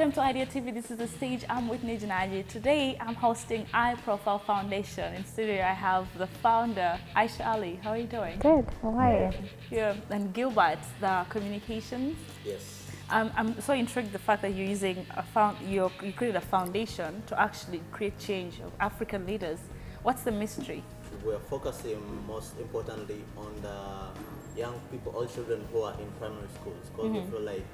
welcome to IDEAtv. This is The Stage. I'm with Nijinaji. Today, I'm hosting IProfile Foundation. In studio, I have the founder, Aisha Ali. How are you doing? Good. How are you? Yeah, and Gilbert, the communications. Yes. I'm so intrigued the fact that you're using you created a foundation to actually create change of African leaders. What's the mystery? We're focusing most importantly on the young people, all children who are in primary schools, because we feel like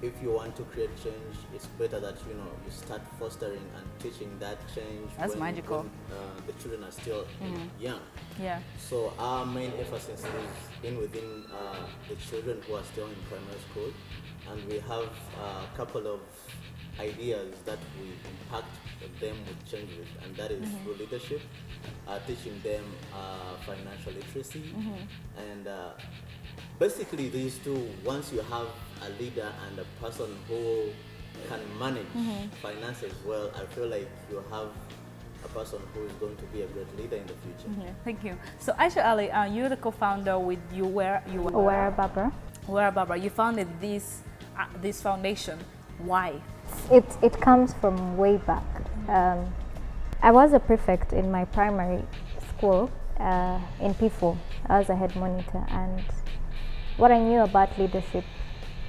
if you want to create change, it's better that you start fostering and teaching that change. That's magical. When the children are still young. Yeah. So our main emphasis is within the children who are still in primary school, and we have a couple of ideas that we impact them with change with, and that is through leadership, teaching them financial literacy, and basically these two, once you have a leader and a person who can manage finances well, I feel like you have a person who is going to be a great leader in the future. Thank you. So Aisha Ali, you're the co-founder with Aware Barbara. Aware Barbara. You founded this foundation. Why? It comes from way back. I was a prefect in my primary school in P4. I was a head monitor, and what I knew about leadership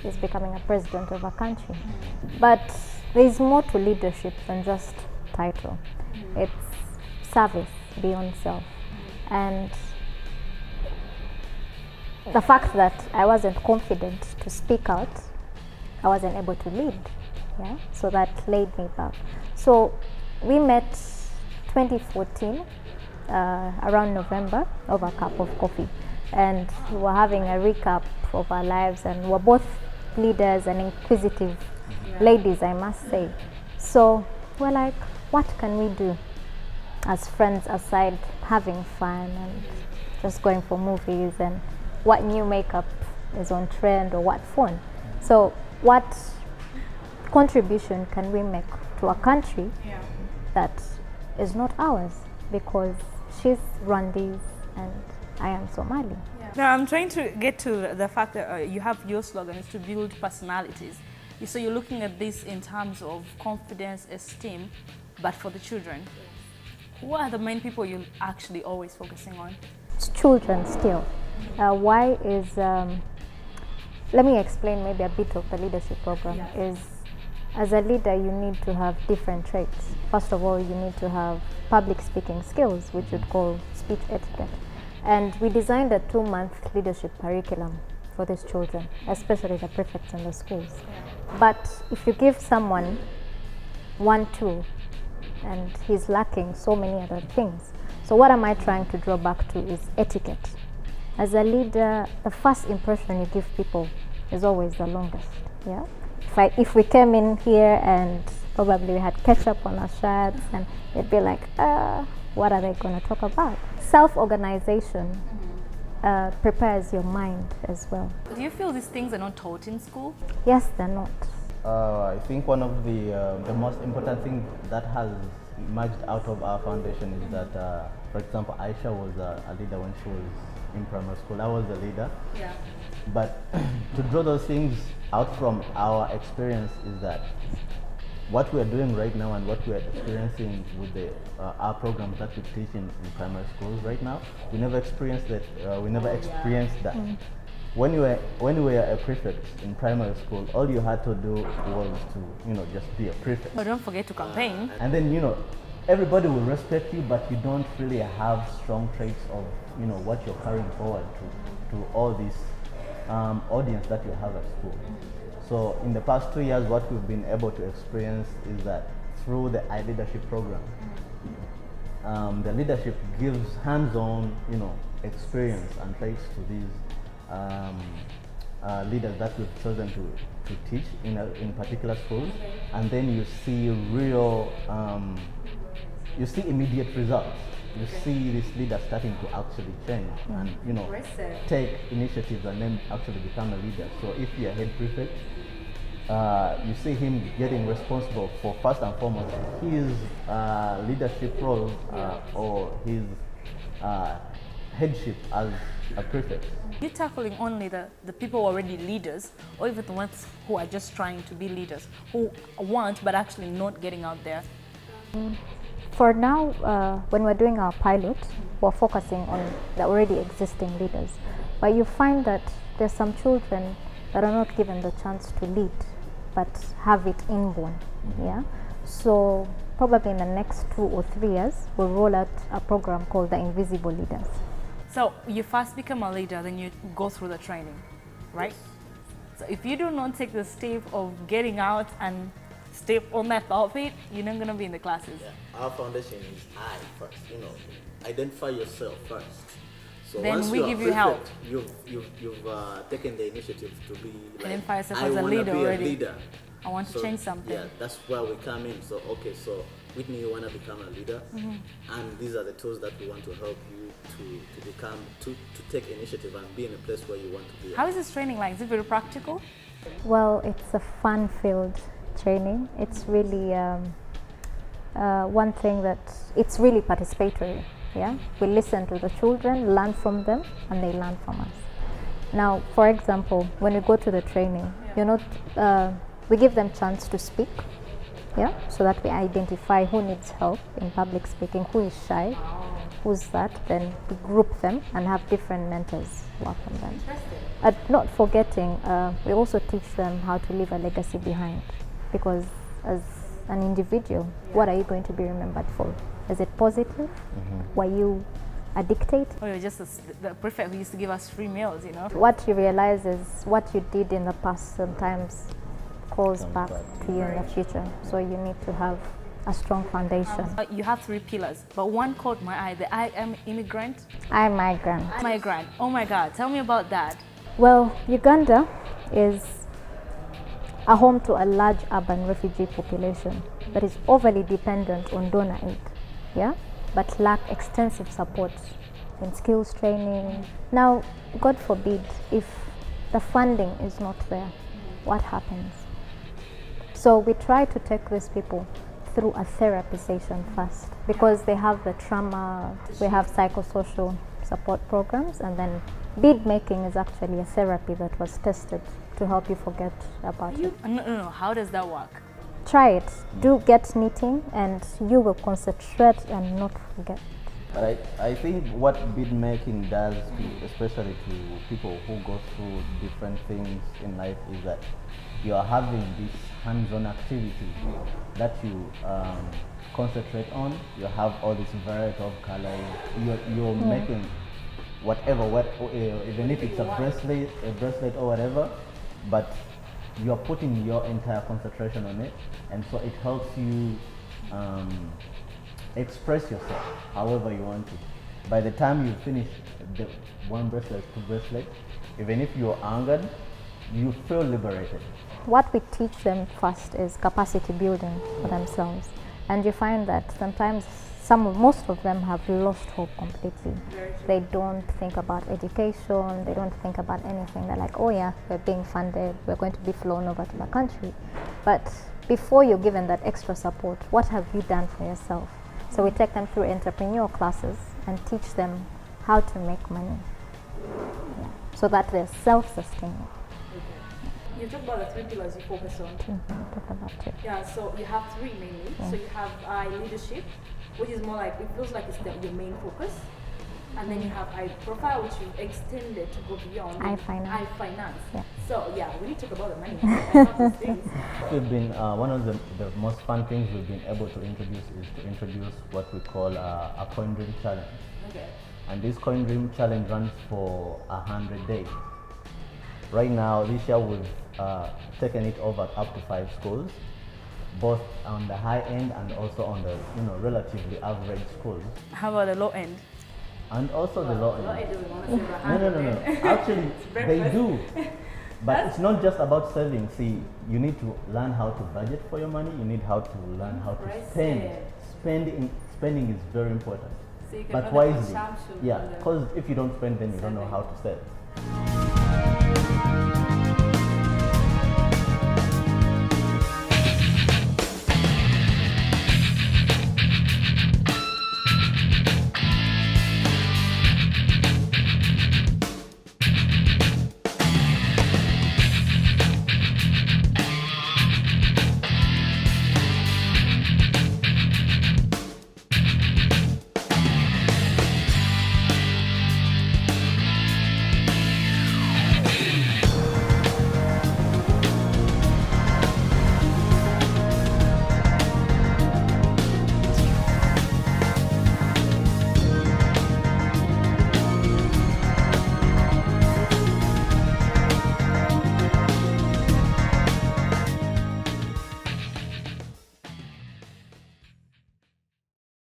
is becoming a president of a country. But there's more to leadership than just title. It's service beyond self. And the fact that I wasn't confident to speak out, I wasn't able to lead. Yeah? So that laid me back. So we met 2014 around November over a cup of coffee, and we were having a recap of our lives, and we're both leaders and inquisitive ladies, I must say. So we're like, what can we do as friends aside having fun and just going for movies and what new makeup is on trend or what phone? So what contribution can we make to a country that is not ours, because she's Rwandese and I am Somali. Now I'm trying to get to the fact that you have your slogan is to build personalities. So you're looking at this in terms of confidence, esteem, but for the children. Who are the main people you're actually always focusing on? It's children still. Why is, let me explain maybe a bit of the leadership program. Is as a leader you need to have different traits. First of all, you need to have public speaking skills, which you'd call speech etiquette. And we designed a 2-month leadership curriculum for these children, especially the prefects in the schools. But if you give someone one tool and he's lacking so many other things, so what am I trying to draw back to is etiquette. As a leader, the first impression you give people is always the longest. Yeah. If we came in here and probably we had ketchup on our shirts, and it'd be like, what are they going to talk about? Self-organization prepares your mind as well. Do you feel these things are not taught in school? Yes, they're not. I think one of the most important things that has emerged out of our foundation is that, for example, Aisha was a leader when she was in primary school. I was a leader. Yeah. But to draw those things out from our experience is that what we are doing right now and what we are experiencing with our programs that we teach in primary schools right now, we never experienced that. When you were a prefect in primary school, all you had to do was to just be a prefect. Oh, don't forget to campaign. And then everybody will respect you, but you don't really have strong traits of what you're carrying forward to all these audience that you have at school. So in the past 2 years, what we've been able to experience is that through the leadership program, the leadership gives hands-on, experience and traits to these leaders that we've chosen to teach in particular schools, and then you see you see immediate results. You see this leader starting to actually change and take initiatives and then actually become a leader. So if you're a head prefect, you see him getting responsible for first and foremost his leadership role or his headship as a prefect. You're tackling only the people who are already leaders, or even the ones who are just trying to be leaders, who want but actually not getting out there? For now, when we're doing our pilot, we're focusing on the already existing leaders. But you find that there's some children that are not given the chance to lead, but have it inborn. Yeah. So probably in the next 2 or 3 years, we'll roll out a program called the Invisible Leaders. So you first become a leader, then you go through the training, right? So if you do not take the step of getting out and step on that topic, you're not going to be in the classes. Yeah. Our foundation is I first. Identify yourself first. So Then once we you are give you help. You've taken the initiative to be like, Identify yourself I as a wanna leader be already. a leader. I want to change something. Yeah, that's where we come in. So so Whitney, you want to become a leader, and these are the tools that we want to help you to become, to take initiative and be in a place where you want to be. How is this training like? Is it very practical? Well, it's a fun-filled training. It's really one thing that it's really participatory. Yeah, we listen to the children, learn from them, and they learn from us. Now, for example, when we go to the training, we give them chance to speak. Yeah, so that we identify who needs help in public speaking, who is shy, who's that. Then we group them and have different mentors work on them. Not forgetting, we also teach them how to leave a legacy behind, because as an individual, what are you going to be remembered for? Is it positive? Were you a dictator? Or you're just the prefect who used to give us free meals, What you realize is what you did in the past sometimes calls back to you in the future. So you need to have a strong foundation. You have 3 pillars, but one caught my eye, the I am immigrant. I'm migrant. Migrant. Oh my God, tell me about that. Well, Uganda is a home to a large urban refugee population that is overly dependent on donor aid, yeah, but lack extensive support in skills training. Now, God forbid, if the funding is not there, what happens? So we try to take these people through a therapy session first, because they have the trauma. We have psychosocial support programs, and then bead making is actually a therapy that was tested to help you forget about it. No, how does that work? Try it. Do get knitting, and you will concentrate and not forget. But I think what bead making does, especially to people who go through different things in life, is that you are having this hands-on activity that you concentrate on. You have all this variety of colors. You're making whatever, even if it's a bracelet or whatever, but you're putting your entire concentration on it, and so it helps you express yourself however you want to. By the time you finish the 1 bracelet, 2 bracelet, even if you're angered, you feel liberated. What we teach them first is capacity building for themselves, and you find that sometimes most of them have lost hope completely. They don't think about education, they don't think about anything. They're like, oh yeah, we're being funded, we're going to be flown over to the country. But before you're given that extra support, what have you done for yourself? So we take them through entrepreneurial classes and teach them how to make money, so that they're self-sustaining. You talk about the 3 pillars you focus on. Talk about it. Yeah, so you have 3 mainly. So you have leadership, which is more like, it feels like it's your main focus. And then you have IProfile, which you extended to go beyond. iFinance. Yeah. So yeah, we need to talk about the money. I love these things. We've been one of the most fun things we've been able to introduce is to introduce what we call a coin dream challenge. Okay. And this coin dream challenge runs for 100 days. Right now, this year we've taken it over up to 5 schools, both on the high end and also on the relatively average schools. How about the low end? And also the low end. Low end doesn't want to say No. Actually, they do. But it's not just about saving. See, you need to learn how to budget for your money. You need how to learn how to spend. Spending is very important. So you can but know the wisely. consumption Yeah, from the because if you don't spend, then you don't know how to save.